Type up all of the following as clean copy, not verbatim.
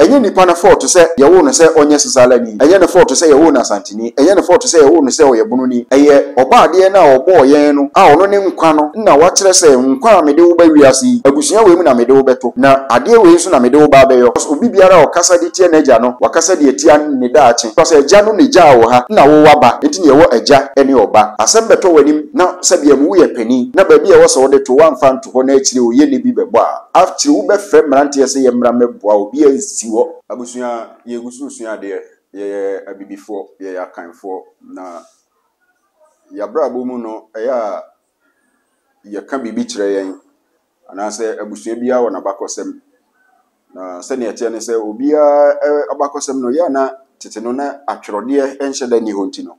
enye nipa na fault say ye wo no say onye sesala ni enye na fault say ye wo na santini enye na fault say ye wo no say oye bunu ni eye obaade na obo yen no a ono ne nkwa no na wa kire say nkwa a mede wo ba wiase abusua we mu na mede wo beto na ade we nso na mede wo ba beyo obi biara o kasa de tie na eja no wakasa de etia ne daache because eja no ne ja wo ha na wo waba enti ne ye wo eja ene oba asem beto wanim na sabia mu ye pani na ba bia wo so de to wan fan to ho na akire o ye ne bi bebo a after wo be frɛ mrante se ye mra meboa obi ansi wo abusua ye gususua de ye abibifo ye akanfo na ya brabo mu no eya ye ka bibi kire yen anase abusua bia wo na bakosem na sene ete ne se obi abakosem no ya na tete no na atwerode enhyeda ni honti no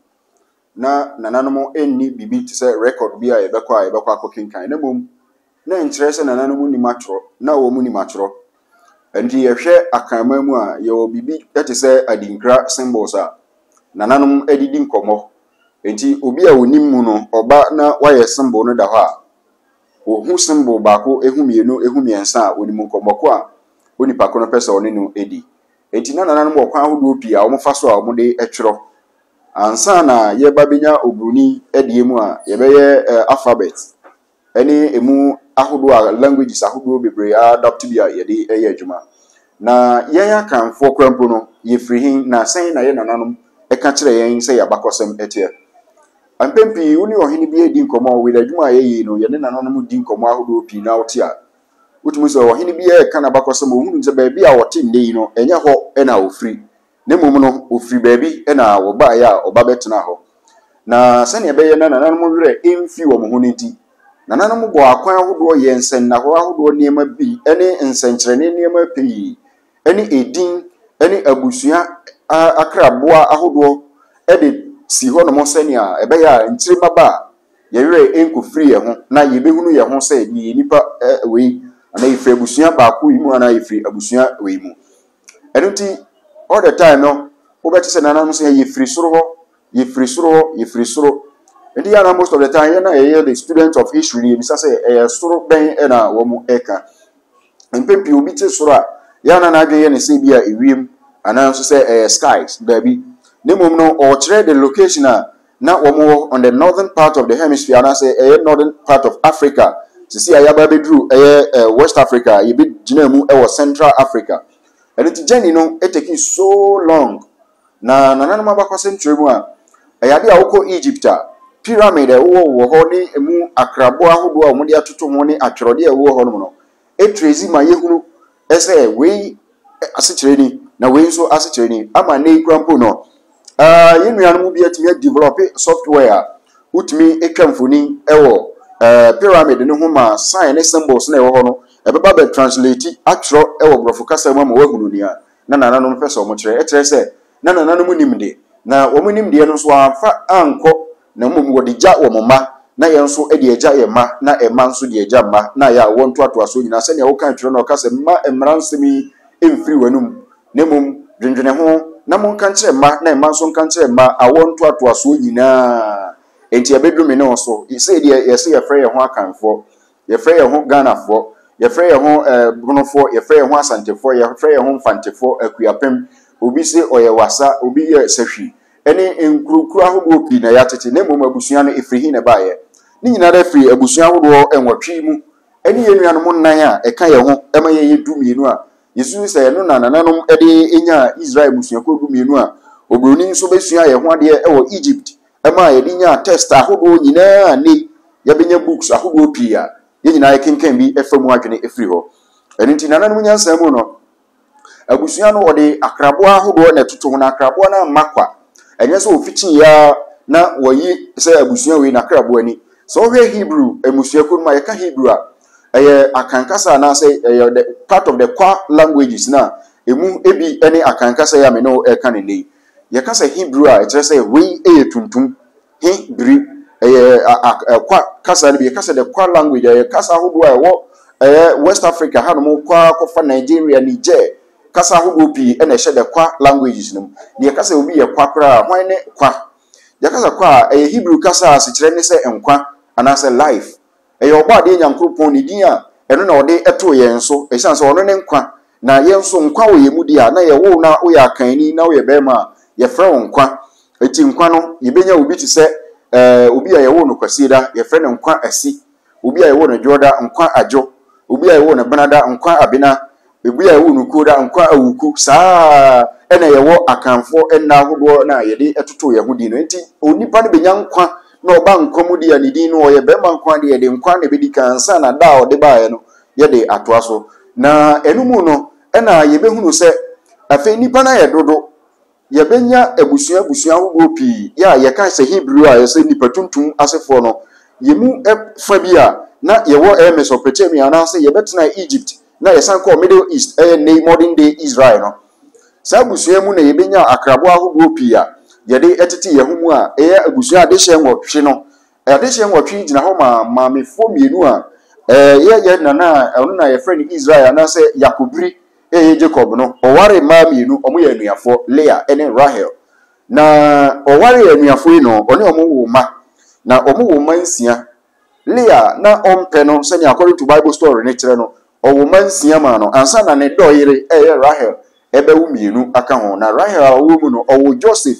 na nananom enni bibi te se record bia ye bekwa akokinkan na mom na interest na nananom ni matro na wo mu ni matro enti ye hwe akanma mu a ye wo bibi ete se adinkra symbols a nananom edidi nkomo enti obi a wonim mu no oba na waye symbol no da ho a wo hu symbol baako ehumienu ehumiensa a wonim nkomoko a oni pa kono pesa oni no edi enti na nananom okwan ahodo pia wo mfa so a wo de etwero ansa na ye babenya obruni edie mu a ye beye alphabet eni emu ahodo a languages ahodo bebre adapt bia ye de eye adwuma na ye ya kanfo kwampo no ye frihin na sen na ye nananom eka kire yen se ya bakosem etie ampempi uni ohini bi edi nkomo we adwuma ye no ye nananom di nkomo ahodo pi na otia utumu so ohini bi e kana bakosem ohunu nze ba bi a wote ndey no enya ho ena ofri ne mum no ofri ba bi ena wo ba ya oba betena ho na sane ebeye na nananom were emfi wo mo ho nti nananom bo akwan ahodo ye nsen na ho ahodo niema bi ene nsenkyerene niema pi ene edin ene abusua akraboa ahodo ede si ho no mo sane a ebeye a ntirima ba ye were enku free ye ho na ye behunu ye ho se ni nipa we ana ifre abusua baako imu ana ifre abusua we mu enuti all the time no obeti se nananom se ye free soro ho ye free soro and ya most of the time na the student of history bi say soro ben na wo mu eka mpempi obi te soro a ya na adwen ye ne se bia ewiem ana so say skies baby ne mom no or trade the location na wo mu on the northern part of the hemisphere na say northern part of Africa see ayaba bedru West Africa ye be gina mu Central Africa and it journey no it take so long na nananom abakosem tremu a ayade a woko Egypt pyramid wo ho ni emu akrabo ahodo a mo de atoto ho ni atwerode wo ho no etrezi ma yehunu ese we asechire ni na we nso asechire ni ama na ikrampo no yenuanom bi atimi develop software utimi etwamfoni ewo pyramid ne ho ma sign ne symbols na ewo ho no ebeba be translate atwero ewo grofo kasa ma wahunu ni a na nananom pese o mo kire etre se na nananom nimde na wo nimde no so afa anko na mum wodi ja wo mama na ye nso e de eja ye ma na e ma nso de eja ma na ya wonto ato aso nyina se ne wo kan twere no ka se ma emransemi emfiri wanum ne mum dwendwene ho na mon kan kire ma na e ma nso kan kire ma awonto ato aso nyina enti abedumi ne so se de ye se ye frɛ ye ho akanfo ye frɛ ye ho Ghanafo ye frɛ ye ho Brunofo ye frɛ ye ho Asantefo ye frɛ ye ho Mfantefo akuapem obi se oye wasa obi ye sahwi ene enkurukuru ahodo pi na yatete na mom abusua no efrihi na baaye ni nyina da fri abusua ahodo enwotwe mu ene yenuanom nan a eka ye ho ema ye yedumienu a yesu se no na nananom ede enya Israel abusua ko dumienu a obroni nso besua ye ho ade ewo Egypt ema ye de nya test ahodo nyina ni ye benya books ahodo pi a ye nyina ye kenkan bi efamu adwene efri ho ene nti nananom nyansa mu no abusua no ode akrabo ahodo na tutu ho na akrabo na makwa enye so ofichi ya na woyi se abusua we na krabo ani so we Hebrew emusua ko ma ye ka Hebrew a akankasa na say the part of the core languages na emu ebi ene akankasa ya me no e kan nei ye ka say Hebrew a etre say we tuntum Hebrew kwa kasa ne bi ka say the core language ye kasa hodo a wo West Africa ha no mo kwa kofa Nigeria Niger kasa hodo pi ene hye the kwa languages no ne kasa obi ye kwa kra hwan ne kwa ya kasa kwa Hebrew kasa asechire ne se enkwa anase life oba de nyankropon ne din a eno na ode eto ye nso ehyan se ono ne nkwa na yenso nkwa wo yemu dia na ye wo na wo ya kanni na wo ye bema ye frɛ wo nkwa eti nkwa no ye benya obi ti sɛ obi a ye wo no kwasieda ye frɛ no nkwa asi obi a ye wo no joda nkwa ajo obi a ye wo no benada nkwa abena obi a ye wo no koda nkwa awuku saa ena ye wo akanfo ena ahodo na ye de etoto ye ho di no enti onipa no benya nkwa na oba nkomu dia ne din no ye bema nkwa de ye de nkwa na bedi kansa na da o de bae no ye de atoa so na enumu no ena ye behunu se afi nipa na ye dodo ye benya abusua ahodo pi ya ye kan se Hebrew a ye se nipa tuntum asefo no ye mu fa bia na ye wo Mesopotamia na se ye betena Egypt na ye san ko Middle East modern day Israel no sa abusua mu na ye benya akrabo ahodo pi a ye de etete ye ho mu a ye abusua adehye nwotwe no adehye nwotwe gina ho ma mefo mienu a ye nana onu na ye friend Israel na se Yakobri Jacob no oware ma mienu omo ye anuafo Leah ene Rahel na oware anuafo no oni omo wo ma na omo wo ma nsia Leah na ompe no se ni according to Bible story ne kire no owo ma nsia ma no ansa na ne doyire Rahel ebe wo mienu aka ho na Rahel wo mu no owo Joseph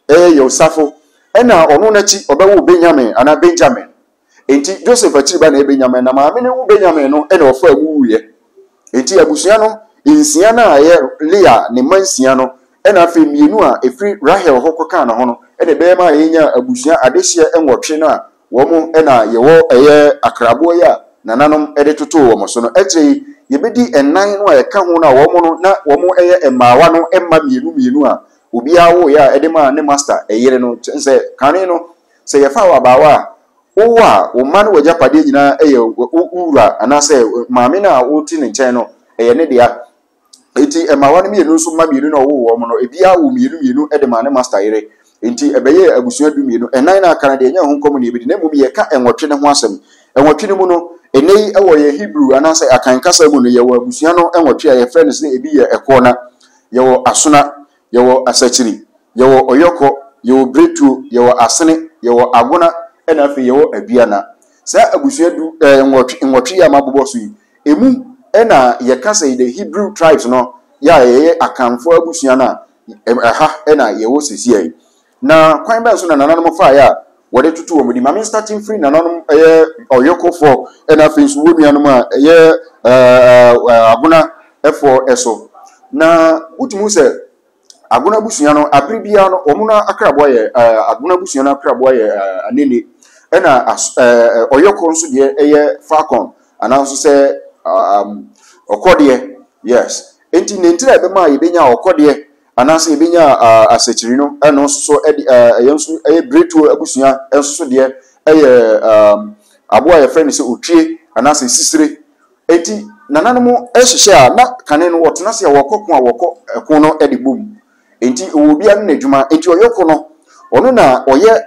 Yosafo ena onu na chi obewo Benjamin ana Benjamin enti Joseph achiri ba na Benjamin na maame ne wo Benjamin no ena ofa awuye enti abusua no insia na aye Leah ne mansia no ena afi mienu a efri Rahel hokoka na ho no ena be ma yenya abusua adehye enwotwe no a wo mu ena yewo akrabo ya nananom ede toto wo mo so no etri yebedi enan no a yeka ho na wo mu no na wo mu emaawa no emma mienu a obi awo ya ede ma ne master eyire no se kane no se yefa wa bawa owa o man waja pade nyina ura anase maame na oti ne nchen no ne dia enti emaawa no mienu so ma mienu no wo mo no ebia wo mienu ede ma ne master yire enti ebeye abusua du mienu enan na aka na de nya ho nkom ne ebidi na mum ye ka enwotwe ne ho asem enwotwe ne mu no enei ewo ye Hebrew anase akan kasa mu no ye wo abusua no enwotwe ye friends ne ebi ye ekona ye wo asona ye wo asachiri ye wo oyoko ye wo bretu ye wo asene ye wo agona ena afi ye wo abiana sa abusua du enwotwe ya mabobo so yi emu ena ye kasa the Hebrew tribes no ya ye akanfo abusua na ena ye wo sisi na kwan ba so na nananom fa ya wode tutu wo mudi mame starting free nananom oyoko for ena afi so wonuanom a agona efo eso na utumu se aguna busua no abribia no omuna akrabo ye aguna busua no akrabo ye anene ena oyoko nso de eye falcon ananso se okode yes enti nentira be ma yebenya okode ananso yebenya asechiri no eno so yenso eye bretu abusua enso de eye aboa ye friend se otwie ananso sisire enti nananmu ehihye na kane no wotena se wokoko a wokko ekon no edibum enti obi an n'adwuma enti oyoko no ono na oye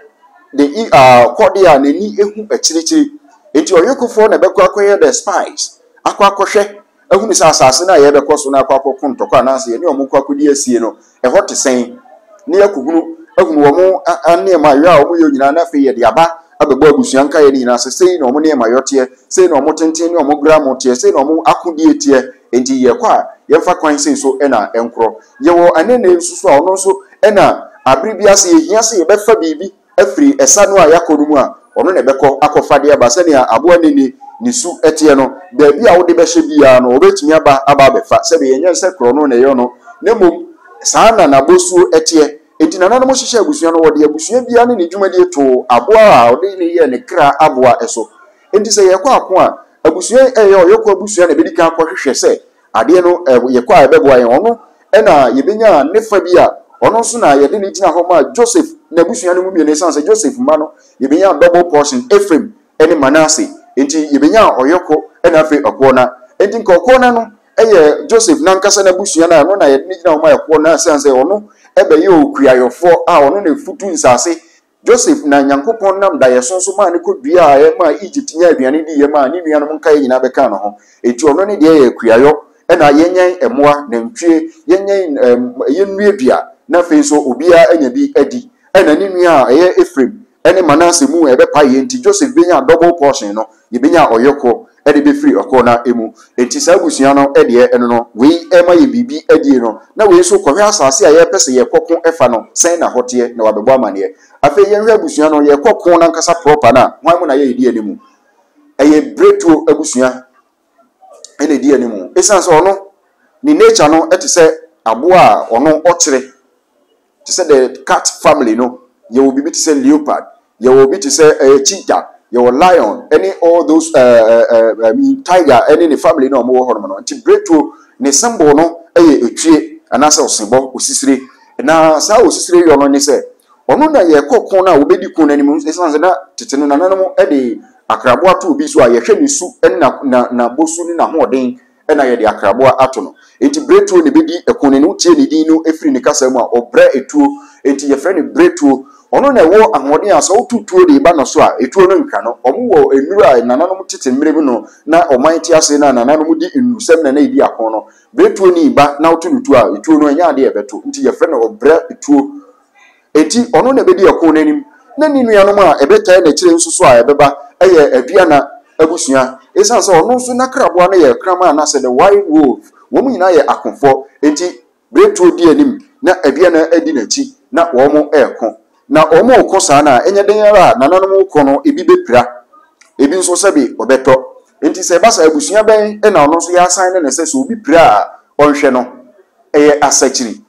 de kode a nani ehu akirichiri enti oyokofo na bekọ akoye the spies akọhwe ehunu sa asase na ye bekọ so na akọkọ ntọkọ anase ye ne omukọ akodi asie no eho te sen ne yakuhunu ehunu wo mu anema ya omu yo nyina na fe ye de aba abegbo abusuan ka ye nyina se sei na omu ne mayote sei na omu tenten ne omu gramote sei na omu akodi etie enti ye kwa ye fa kwan sei so ena enkro ye wo anene nsusu a ono so ena abribia se ehia se ye befa bibi afiri esanu a yakodu mu a ono ne bekọ akọfade aba se ne abo anene nisu etie no da bi a wo de behye bia no obetumi aba befa se be yenye se kro no ne yo no nemom saa na bosu etie enti nana no hyehyɛ abusua no wode abusua bia ne dwumadi to aboa a ode ne ye ne kra aboa eso enti se yekɔ ako a abusua yekɔ abusua na bedika akɔhwehwɛ se ade no yekɔ a beboa ye ono na yebenya nefa bia ono so na yede ne tina hɔ ma Joseph na abusua no mu bi ne sanse Joseph ma no yebenya double portion Ephraim ene Manasseh enti yebenya oyoko na afi okona enti nkokona no Joseph nankasa na abusua na no na yede ne tina hɔ ma okona sanse ono ebe ye okuayofo a ono na futu nsase Joseph na Nyankopon nam da yesonso ma ne kodua a ma Egypt nya aduane di ye ma ne nuanom nka ye nyina beka no ho eti ono ne de ye okuayo na yenyan emoa na ntwe yenyan yenuadua na fe so obia anya bi adi na ne nua a Ephraim ene Manasseh mu ebe pa ye enti Joseph benya double portion no ye benya oyoko ɛde be free okona emu enti saa abusua no ɛde ɛno no we ɛma ye bibi ɛde no na we so kɔhwe asase a ye pese ye kɔko ɛfa no sɛn na hote na wabɛbɔ amane afa ye hwe abusua no ye kɔko na nkasa proper na hwan mu na ye di animu ɛyɛ breto abusua ɛna di animu esan so ono ni nature no ɛte sɛ aboa ono ɔkyere te sɛ the cat family no ye will be to say leopard ye will be to say cheetah ye will lion any all those tiger any the family no mo ho no nti breto ne symbol no etwie anase osinbo osisire na saa osisire yo no ne se ono na ye kokon na obedi kun nanim esanse na tete no nanano de akrabo ato obi so a ye hwe ne su na bosu ni na hoden na ye de akrabo ato no enti breto ne bedi ekun ne tie ne din no efiri ne kasa mu a obra etuo enti ye fre ne breto ono na wo ahoden asa otutuo de ba no so a etuo no nka no omo wo enura nananom tete mmere bi no na oman ti ase na nananom di enusem na edi akon no breto ni ba na otutuo a etuo no anya de ebeto nti ye fre no obra etuo enti ono na bedi akon nanim na ni nuanom a ebetai na kire nso so a ebeba eye aduana abusua esan so ono nso na kraboa na ye krama na se the white wolf wo mu nyina ye akonfo enti breto di anim na aduana adi na chi na wo mu ekon na omo ko saa na enye den ara nananom ko no ebi bepira ebi nso sebi obeto enti se ba sa abusua ben na ono nso ya asan na se so obi pira onhwe no asachiri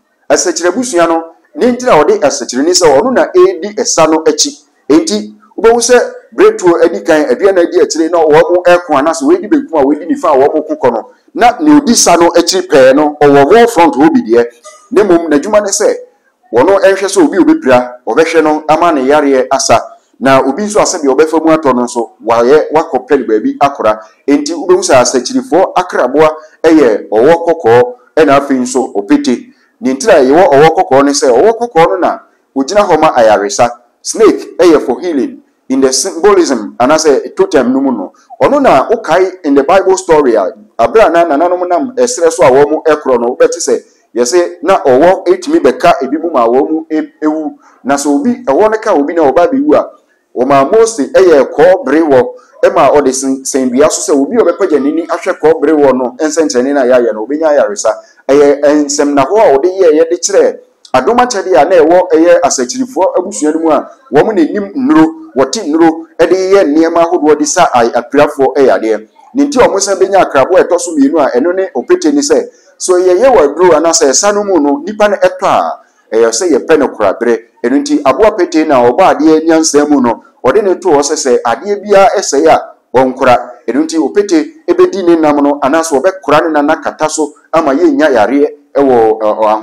abusua no ne ntira ode asachiri ni se ono na edi esa no achi enti ubewu se breto edi kan abia na edi achire na wo mo ekon anase we di bekum a we di nifa wo mo kokko no na ne odi sa no achiri pe no owo front obi de ne mom na dwuma ne se wono enhwe so obi obepira obehwe no ama ne yare asa na obi nso ase de obefa mu ato no nso waye wakopel baabi akora enti ubehu sa asachirifo akraboa eye owo kokko na afi nso opete ni ntira ye wo owo kokko ne se owo kokko no na ogina homa ayaresa snake eye for healing in the symbolism and as a totem no ono na ukai in the Bible story abra na nananom nam esre so awo mu ekro no beti se yese na owo etimi beka ebibu ma awo mu ewu na so obi ewo ne ka obi na oba bewu a o ma Mose eye ko brewo e ma o de senbia so se obi obepaja nini ahwe ko brewo no ensenchene na yaye no obenya yaresa eye ensem na ho a ode ye de kire adoma chede ya na ewo eye asachirifo abusua mu a wo mu nenim nnuro wote nnuro ede ye niema hodo de sa apirafo eyade ni nti o musa benya akrabo etoso mienu a eno ne opete ni se so ye waduro anase sanu mu no nipa na eto a se ye pe no korabre eno nti aboa pete na oba ade nyansa mu no ode ne to o se ade bia ese ya onkora eno nti opete ebedi ne nam no anase obekora ne na kata so ama ye nya yare ewo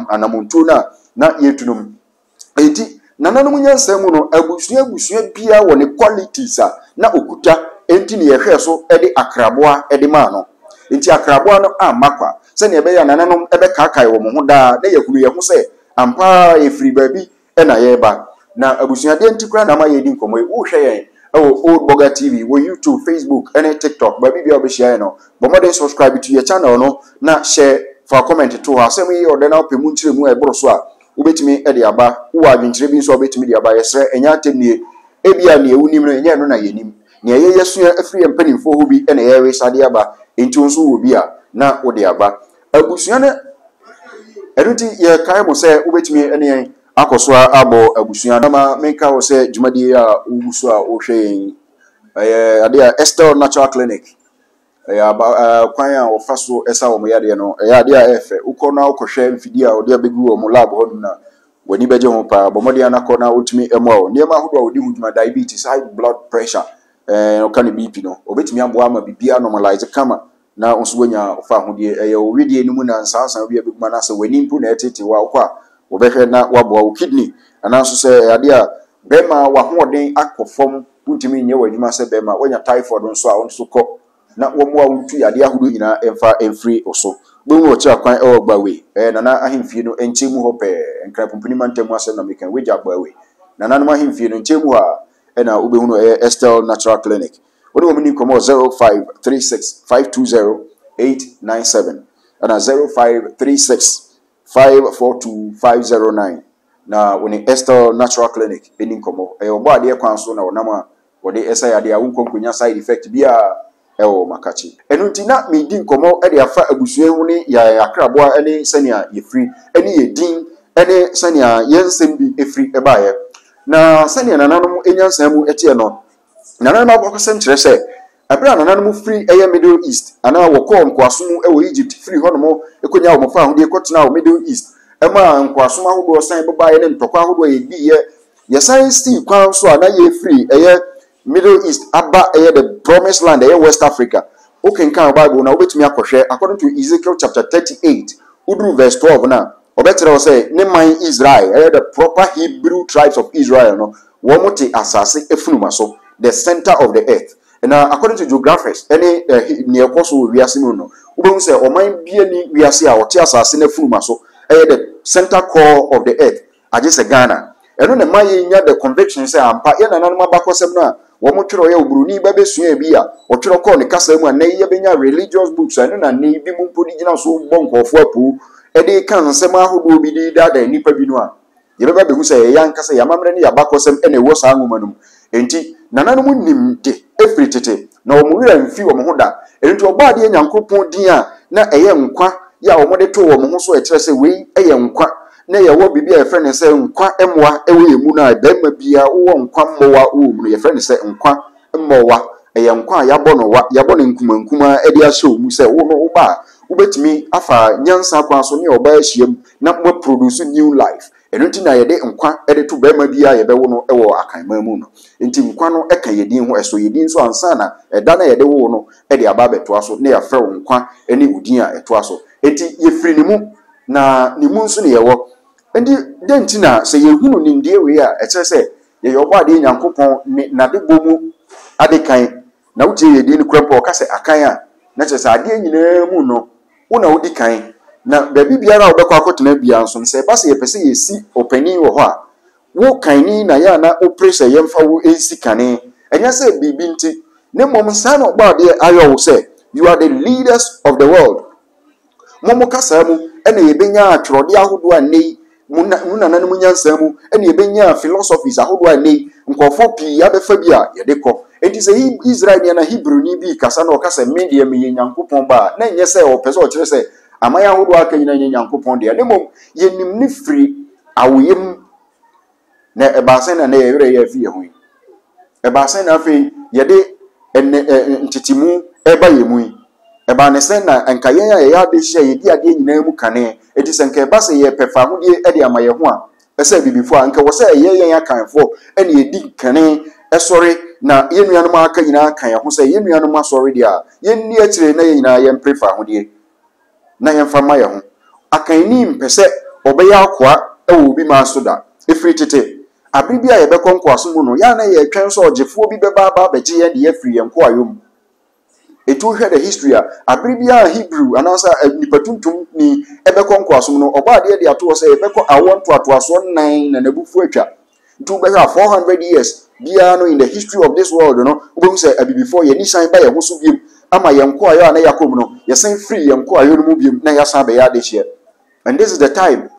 anamuntu na yetunum enti nananom nyansa mu no abusua bia wo ne qualities na okuta enti ne yehwe so ede akraboa ede ma no enti akraboa no amakwa se ne ebe ya nananom ebe kakai wo mo ho da na yakunu ye ho se ampa efiri babi na yeba na abusua de enti kura na ma ye di nkomo wo hwe yen Old Boga TV wo YouTube Facebook and TikTok babi bia obehia no bomode subscribe to your channel no na share for comment to asem yi ode na opemu nkire mu eboro so a ubetimi ede aba wo adwenkyire bi nso ubetimi de aba yesre enya atemnie ebia ne ewunim no enya no na yenim ne ye yesua afiri empanimfo ho bi na ye resade aba enti nso wo bi a na wo de aba abusua ne eruti ye kai mo se ubetimi ene akoso abo abusua na ma menka wo se dwumadi a uguso a wo hwe ade a Esther Natural Clinic kwan a ofaso esa wo yade no ade a efe ukọ na ukọhwe mfidi a ode abegu wo lab ho na wani beje ho pa bomode anakọ na otumi emo a niam ahodo a odi huduma diabetes high blood pressure no kan BP no obetumi abo ama bibia normalize kama na onso wanya ofa hodie owedie no mu na nsansan obi abeguma na se wani mpu na etete wa ukọ obehwe na wabo wo kidney ananso se ade a bema wa hoden akofom untimi nye wadwuma se bema wanya typhoid nso a onso kọ na wo mo awutu yade ahodo nyina emfa emfree oso gbonu ochi akwan ogbawe nana ahimfie no enchemu ho pe nkra pumpuni mantemu ase na mekan weja agbawe nana no ahimfie no enchemu ha na ubehunu Esther Natural Clinic woni wo mini komo 0536520897 ana 0536542509 na woni Esther Natural Clinic eni komo obo ade kwan so na wonama wode esa yade a wonkonkonya side effect bia ewo makachi enu nti na me di nkomo e de afa abusue hu ne ya akraboa ene sania yefri ene yedin ene sania yensem bi efri ebaye na sania nananom enyansan mu etie no nananom akokosem kire se abra nananom free eye Middle East ana wokọ nkwasom ewo Egypt free honomo ekonya wo mofa ahode ekotena wo Middle East ema nkwasom ahodo san bebaye ne ntokwa ahodo yedi ye science kwan so ana ye free eye Middle East aba the promised land West Africa. Okay, can Bible now wait me according to Ezekiel chapter 38, udru verse 12 now. Obetre say name my Israel, the proper Hebrew tribes of Israel no. Womote asase efunuma so the center of the earth. And according to geographers, any near koso wiase no. Ubehun say oman bia ni wiase a wote asase na funuma so the center core of the earth. Ajese Ghana. And when the nya the conviction say ampa ye nananum abakosem na womo twero ye obruni ba besua bi a o twero ko ne kasa mu na ye benya religious books and na ne bi mu podi gina so bonkofo apu e de kan nsem ahodo bi di dada nipa bi no a ye beba behu say ye yankasa ya mamre ne ya bakosem ene wo sa anwomanum enti nananum nim de efritete na womo wira mfi womo hoda enti oba de nyankopon din a na eye nkwa ya womo de to womo ho so e kire say we eye nkwa na ye wo bibia ye frene se nkwa emwa ewe emu na bema bia wo nkwa mmowa wo mu ye frene se nkwa mmowa eye nkwa ya bono nkuma edi ahye mu se wo no wo ba wo betimi afa nyansa kwa so ne oba ahiem na mo produce new life enunti na ye de nkwa ede to bema bia ye be wo no ewo akanman mu no enti nkwa no eka yedin ho eso yedin so ansa na eda na ye de wo no ede aba beto aso na ye frɛ wo nkwa ene udin a eto aso enti ye firi ni mu na ni mu nso ne ye wo endi dentina se yehunu ni ndie we a ekere se ye yobo ade nyankopon na de bomu ade kan na wutie ye di ni krampo ka se akan a na kere se ade nyina mu no wo na wodi kan na baby biara obekọ akotena bia nso se ba se ye pese ye si opani wo ho a wo kan ni na ya na operation ye mfa wo ensi kane enya se bibi nti ne mom sa no ba ade ayo wo se you are the leaders of the world momo kasa mu ene ye benya atwrode ahodo anei muna nanu nyansa mu ene ebenya philosophies ahodo ani nkofo pi abefa bi a yedekọ enti se Israel na Hebrew ni bi kasa na okasa media me nyankopon ba na enye se opese o kire se amaya ahodo aka nyina nyankopon de ne mom yenim ni free awoyem na ebasen na yewere ye fi yehu ebasen na afi yede ntitimu eba yemu eba ne sen na enka yen ya ya de hye yedi ade nyina mu kane eti se nka eba se ye pefa hodie ede amaye ho a ese bibifo a nka wo se ye yen akanfo ene yedi kane esore na yenuanum aka nyina kan ya ho se yenuanum asore dia yenni akire na nyina ye prefa hodie na ye mfa maye ho akanni mpese obeya akoa ewo bi ma soda efri tete abribia ye be konkwaso mu no ya na ye twen so ogefo bi beba ba beje ye de ye free ye nko ayom. It will hear the history. Abribia Hebrew and answer nipatuntum ni ebeko nkwasom no oba de ato say ebeko awon to aso 9 na nebufu atwa to be 400 years bia no in the history of this world no obo say before ye ni san ba ye ho so biem ama ye nko ayo na yakom no ye san free ye nko ayo no mu biem na ya san be ya de hye. And this is the time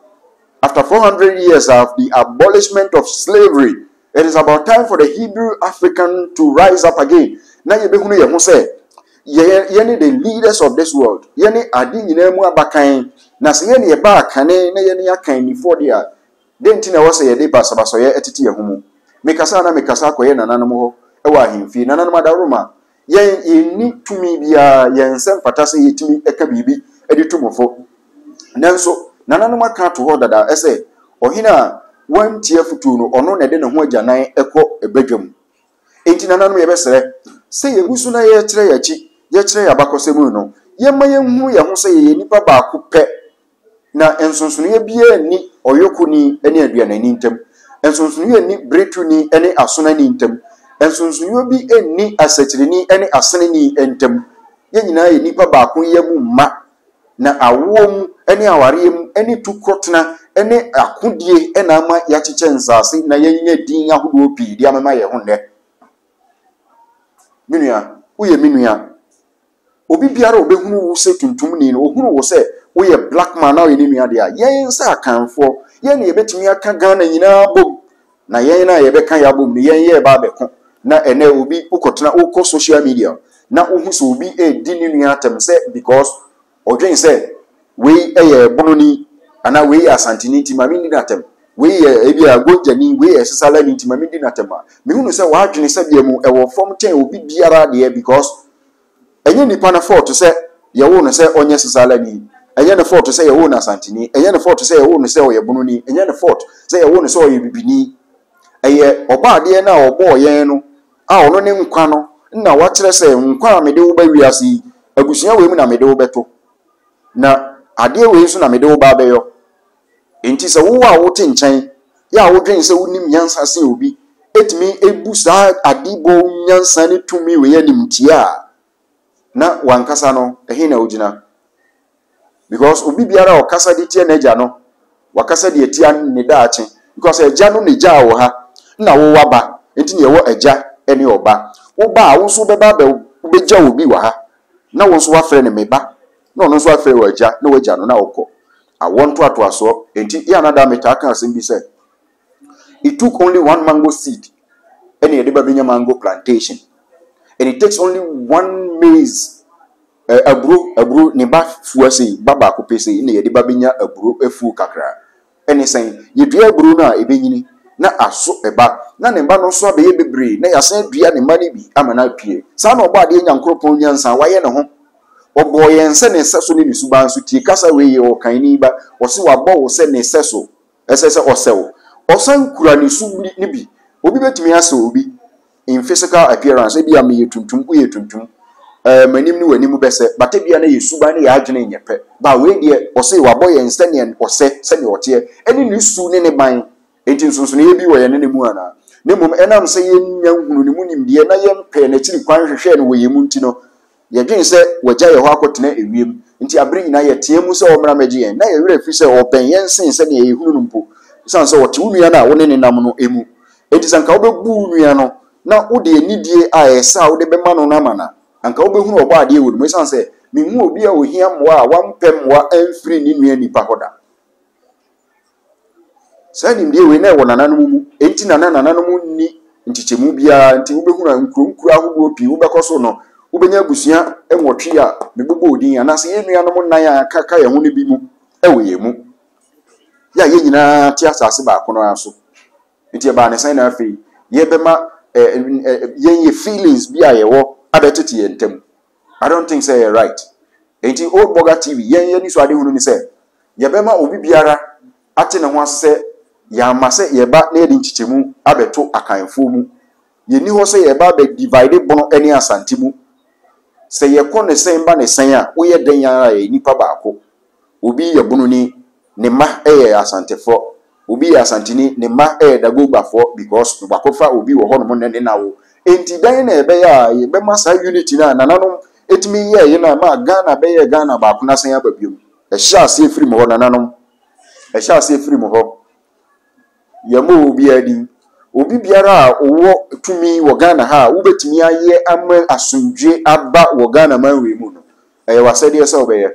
after 400 years of the abolishment of slavery. It is about time for the Hebrew African to rise up again. Na ye be hunu ye ho say yeni the leaders of this world yeni adi nyina mu abakan na se yeni eba akane na yeni akan ni for dia denti na wose ye de basabaso ye etiti ye humu mekasa koye nananom ho ewa himfi nananom adaroma yeni tumi bia yensem fatase yetimi eka bibi edi tumofo nanso nananom aka to ho dada ese ohina wantie futu no ono na de ne ho agyanan eko ebadwam enti nananom ye besere se ye gusu na ye kire yachi ye kire yabakosemu no ye maye hu ye ho se ye nipa ba ko pe na ensonsunu ye bia ni oyokuni ene aduanani ntem ensonsunu ye ni bretuni ene asonani ntem ensonsunu bi eni asachirini ene asenani ntem ye nyina ye nipa ba ko ye mu ma na awom ene awarem ene tukrotna ene akodie ena ama ya chiche nsase na ye nya din ahodo opi dia mama ye ho ne minua uye minua obi biara obehunu wo se tuntum ni no ohunu wo se wo ye black man na ye minua dia yen sa kanfo ye na ye betimi aka Ghana nyina bom na yen na ye beka ya bom yen ye ba beko na ene obi ukotena ukọ social media na uhu so obi di ni nua atem se because odwen se we bononi ana we asantini nti mami ndi natem we ebi agojani we sesala ni nti mami ndi natem me hunu se wa adwene se bia mu ewo form chen obi biara de because enye nipa na fault se ye wo no se onye sesala ni enye na fault se ye wo na asantini enye na fault se ye wo no se oye bononi enye na fault se ye wo no se oye bibini eye oba de na obo yen no a ono ne nkwa no na wa kire se nkwa amede wo ba wiase abusua we mu na amede wo beto na ade we so na mede wo ba beyo enti se wo a wo te nchen ya wo dwen se wonim nyansa se obi etimi ebusa adibo nyansa ne tumi we ya nimtia na wankasa no ehe na ogina because obi biara o kasa de tie na ja no wakasa de etia ne daache because eja no ne ja wo ha na wo waba enti ne wo eja ene oba wo ba wo so beba be beja obi wa ha na wo so wa frɛ ne meba no no so afre waja no waja no na okọ awonto atoaso enti ya na da meta aka asem bi say it took only one mango seed and ye deba benya mango plantation and it takes only one maize aburo ne ba fuase baba ko pese ne ye deba benya aburo afu kakra ene say ye dua aburo na ebenyini na aso eba na ne ba no so abeye bebre na ya san dua ne mani bi amana pie sa na oba de nyankropon nyansa waye ne ho obo yense ne seso ne suban so tie kasa we ye okan ni ba o se wabo wo se ne seso esese osewo osan kura ne su ni bi obi betimi ase obi in physical appearance ebi am ye tuntum u ye tuntum manim ni wanim bese bate bia na ye suban ne ya adwene nyepe ba we de o se wabo yense ne ose se ne ote eni ni su ne ne ban enti nsonso ne bi wo ye ne mu ana ne mum enam se ye nya hunu ne mu nim de na ye mpe na chiri kwan hwehwe ne wo ye mu ntino ye dwen se wagya ye ho akotena ewiem nti abere nyina ye teemu se o mra magye yen na ye were fi se open yen sen se ne ye hunu no mpo san se wote unua na wo ne nam no emu enti sanka wo bebu unua no na wo de anidie a esa wo de bema no na mana anka wo behunu obo ade ewu no san se minhu obi a ohia moa a wampem wa amfiri ni nua nipa hoda sani mde we na wo nananom mu enti nananom ni ntichemu bia nti wo behunu nkuru ahogbo pi wo bekoso no ubenya busua enwotwe a mebobɔ odin anase ye nua no mo nan a kaka ye ho ne bi mu ewe ye mu ya ye nyina ti asase ba kono aso nti e ba ne san na afi ye bema ye feelings bi a ye wo abetete ye ntem I don't think say right enti old Boga TV ye ni so ade hunu ni say ye bema obi biara ate ne ho ase ya mase ye ba na ye nchichemu abeto akanfo mu ye ni ho say ye ba be divide bono eni asante mu se ye kone sen ba ne sen a wo ye den ya ye nipa baako obi ye bununi ne ma asantefo obi ye asantini ne ma dagogbafo because bakofa obi wo hono ne na wo enti dan na ebe ya ye be masa unity na nananom etimi ye na ma Ghana be ye Ghana baako na sen ababiom e sha ase free mo nananom e sha ase free mo ho ye mo obi adi obi biara owo tumi wo Ghana ha wo betimi aye ama asundwe aba wo Ghana manwe mu no eye wasede se obeye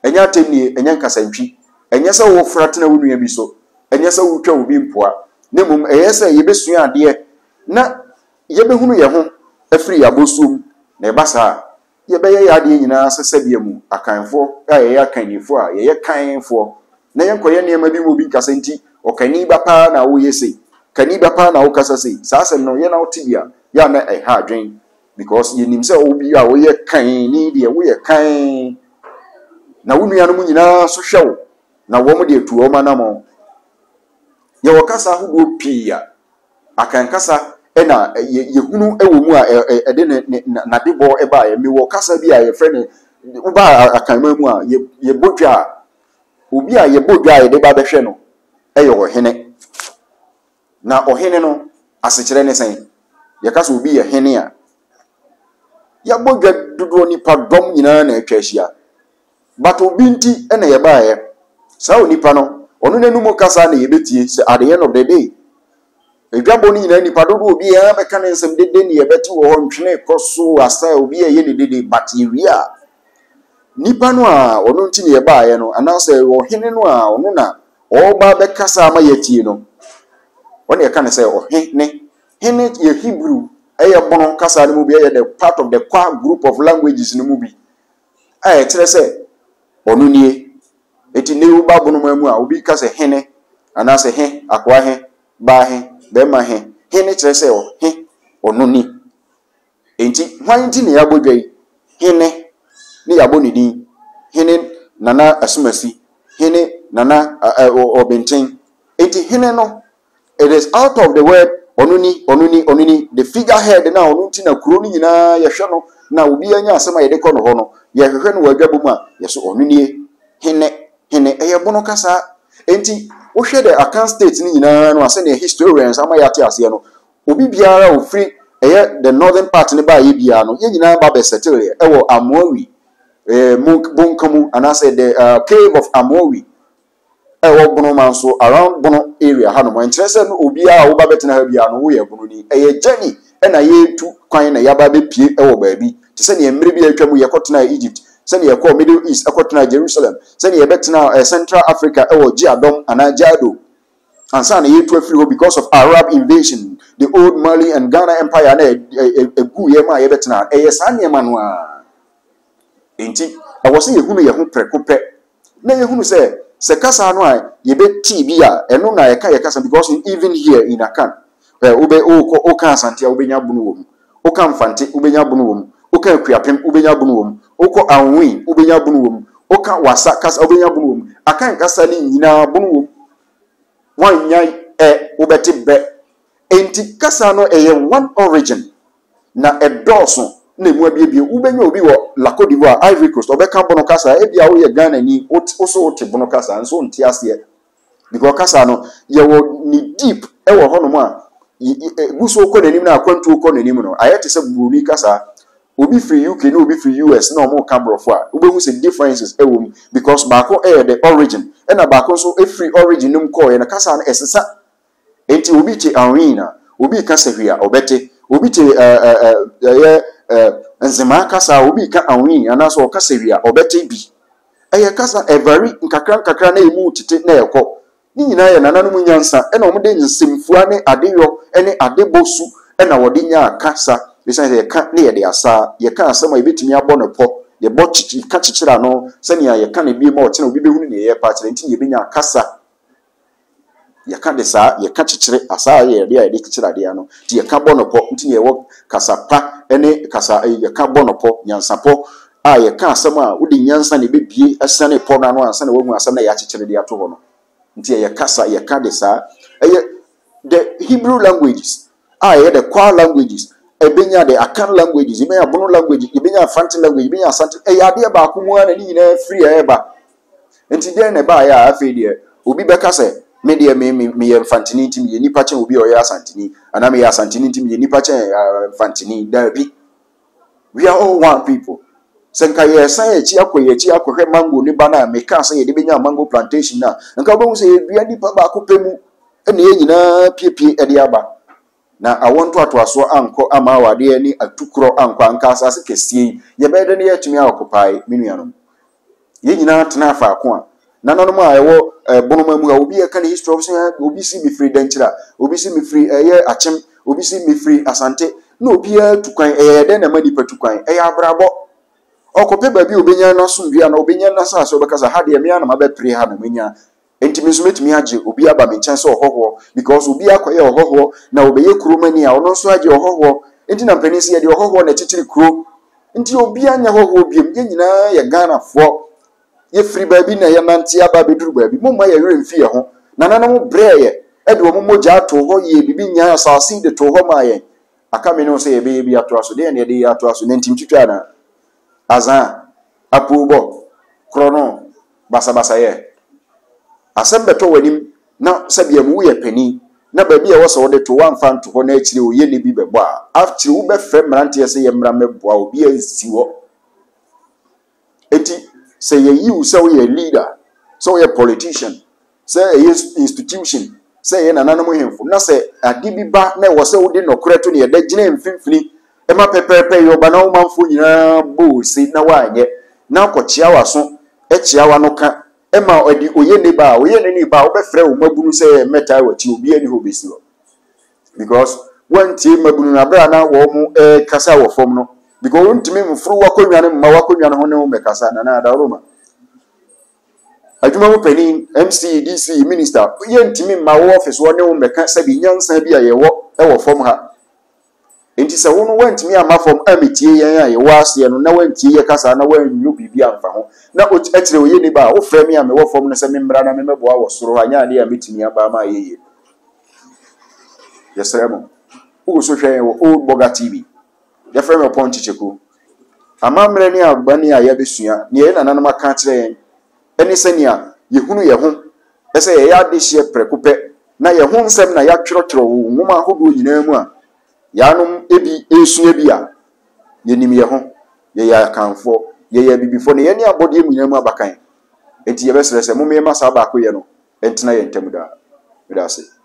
enya atemnie enya nkasantwi enya se wo fratena wo nua bi so enya se wo twa obi mpoa nemum eye se ye besua ade na ye behunu ye ho afiri abosom na ebasa ye beye ya ade nyina sesebia mu akanfo a ye akanifo a ye kanfo na ye nkoye niam bi mu bi nkasanti okani ba pa na wo yesi kani bapa na ukasa sei sasa no ye na otibia ya na ha adwen because ye nimse obi a wo ye kan ni de wo ye kan na wo nua no mu nyina so hwew na wo mu de tu o manamo ye wakasa hodo pia akankasa na ye hunu ewo mu a de na debo eba ye me wakasa bi a ye frɛ ne wo ba akanma mu a ye bodwa obi a ye bodwa ye de ba behwe no ye ohene na ohene no asechire ne sen yakasa obi ye hene a ya bodwa dodo nipa dom nyina na atwahia but obi nti ena ye baaye sa onipa no onu nanumu kasa na ye betie se at the end of the day edwabo ni nyina nipa dodo obi ya beka ne nsem dede ne ye beti wo ho ntwene koso asa obi ye ne dede but area nipa no a onu nti ne ye baaye no anase ohene no a onu na oba beka sa ma yetie no one ye kan say ohene hene ye Hebrew bono kasa no mu bi the part of the core group of languages no mu bi kire se onu nie eti ne uba bono mu a obi kasa hene ana se he akwa he ba he be ma he hene kire se o he onu ni enti hwan ti ne yabodwai hene ni yaboni din hene nana asumasi hene nana obenten enti hene no it is out of the word onuni the figurehead na onunti na kuro ni nyina yehwe no na obi anya asema yede kɔ no ho no yehwe no wadwabo mu a yeso onuni hene bono kasa enti wo hwe the Akan state ni nyina no ase na historians ama yate ase no obi biara o free the northern part ne ba ye bia no ye nyina ba be settle wo Amowi Bunkamu and I said the cave of Amowi bono man so around bono area ha no mo interest no obi a wo ba betena ha bia no wo ye bono ni journey na ye tu kwan na ya ba be pie wo baabi te se ne mmere bi atwa mu ye kotena Egypt se ne ye ko Middle East akotena Jerusalem se ne ye betena Central Africa wo Jiadom ana Jado ansa na ye tu afiri ho because of Arab invasion the old Mali and Ghana empire na egu ye ma ye betena sa ne ma no a enti awose ye hunu ye ho prekope na ye hunu se kasa no a ye be ti bi a eno na ye kasa because even here in Akan ube o kan asante ube nya bunu wom o kan mfante ube nya bunu wom o kan kuapem ube nya bunu wom o ko anwi ube nya bunu wom o kan wasa kasa ube nya bunu wom Akan kasa ni nyina bunu wom wan nya ubeti be enti kasa no one origin na edoso na emu abiebie ubenya obi wo La Côte d'Ivoire Ivory Coast obeka bono kasa ebia wo ye Ghana ni o so te bono kasa nso nti ase because kasa no ye wo ni deep wo ho no mu a guso ko nanim na akwantu ko nanim no ayete se buruni kasa obi free UK no obi free US na mo cambrofo a obehu se differences wo because baako the origin na baako so free origin num ko ye na kasa na esesa enti obi che awina obi kasa hwia obete obi che nzema kasa obi ka awin anaso kasa hwia obete bi kasa very nkakra na emu tete na yekọ ni nyina ye nananum nyansa na omde nsimfua ne adeyo ne adebosu na wode nya kasa bisan ye ka ne ye de asa ye ka asema ebetimi abọ no po ye bo chichi ka chichira no sani ye ka ne bi ma oche na obi behunu ne ye pa chire nti ye benya kasa ye ka de sa ye ka chichire asa ye de de chichira de ano ti ye ka bọ no po nti ye wo kasa pa ne kasa ye ka bọ no po nyansa po ye ka asema wode nyansa ne bebie asane po na no ansa na wahu asema na ya chichire de ato ho no nti ye kasa ye ka de sa the Hebrew languages the core languages ebenya the Akan languages ebenya Bono language ebenya Fanti language ebenya Asante ade ba ko mu ana ni nyina free eba nti den na ba ya afi de obi beka se me de me ye Fantini nti me nipa chen obi o ya Asantini ana me ya Asantini nti me nipa chen Fantini da bi we are all one people senka ye san echi akohwe mango ni bana me ka san ye de benya mango plantation na nka obo se bia nipa ba ko pemu ene ye nyina piepie ede aba na awonto atoaso anko ama wade ni atukro anko anka asase kesie ye bede ne yatumi akopai menuanom ye nyina tena afa ako a nananom a ewo bonoma mu a obi e ka ne history of say obi si be free denchira obi si me free achem obi si me free Asante na obi atukwan de na mani patukwan abrabo okope babi obenya na somdua na obenya na sase obekasa ha de me na mabepre ha na menya enti mesumetumi age obi aba me nkyɛn sɛ ɔhɔhɔ because obi akɔyɛ ɔhɔhɔ na obeye kuromani a ɔno nso age ɔhɔhɔ enti na mpani sɛ de ɔhɔhɔ na titiri kuro enti obi anya ɔhɔhɔ biem ye nyinaa ye Ghana fo ye free baby na ye nante aba beduru baby momma ye yere mfi ye ho na nanam brɛɛ de wo mogya ato hɔ ye bibi nya asase de to hɔ ma ye aka me no sɛ ye be bi ato aso de ne de ato aso na ntim twitwa na azan apubo krono basa ye asem beto wanim na sabia mu ye pani na ba bia wo so de to wan fan to ho na akire o ye ne bi bebo a after wo be frɛ mrante ye se ye mra meboa obi ansi wo eti se ye yi wo se wo ye leader so wo ye politician se ye institution se ye nananom hemfo na se ade bi ba na wo se wo de nokore to ne ye da gina mfimfini e ma pepepe yo ba na wo manfo nyina bo si na wanye na akɔkyia waso kyia wa no ka ema odi oye ne ba wo be frɛ wo mabunu sɛ meta wati obi ani ho besi wo because wantie mabunu na bra na wo mu kasa wo fom no because wontimi mfuru wakonwa ne mma wakonwa no ho ne wo mekasa na adaroma adwuma mu pani MC DC minister yentimi mma wo office wo ne wo meka sabi nyansa bi ayewo wo fom ha enti se wo no wantimi ama fom amitie yen ayewo ase no na wantie ye kasa na wanyu bibia amfa ho na o etire wo ye ni ba wo frɛ me ame wo fom no se me mbra na me meboa wo soro anya de amitimi aba ma yeye yesremo wo so hwɛ wo Old Boga TV ya frɛ me Ponchi Cheku amamre ni agbani a ya besua ne ye nananom aka kire yen eni sania yehunu ye ho ese ye ya de hye prekopɛ na ye ho nsɛm na ya twerɛtwerɛ wo nwoma hodo nyina mu a yanom ebi esua bi a yenim ye ho ye ya kanfo ye ya bibifo ne ye ni abode mu nyina mu abakan enti ye besrɛ sɛ mo me ma sa ba ko ye no entina ye ntam da medase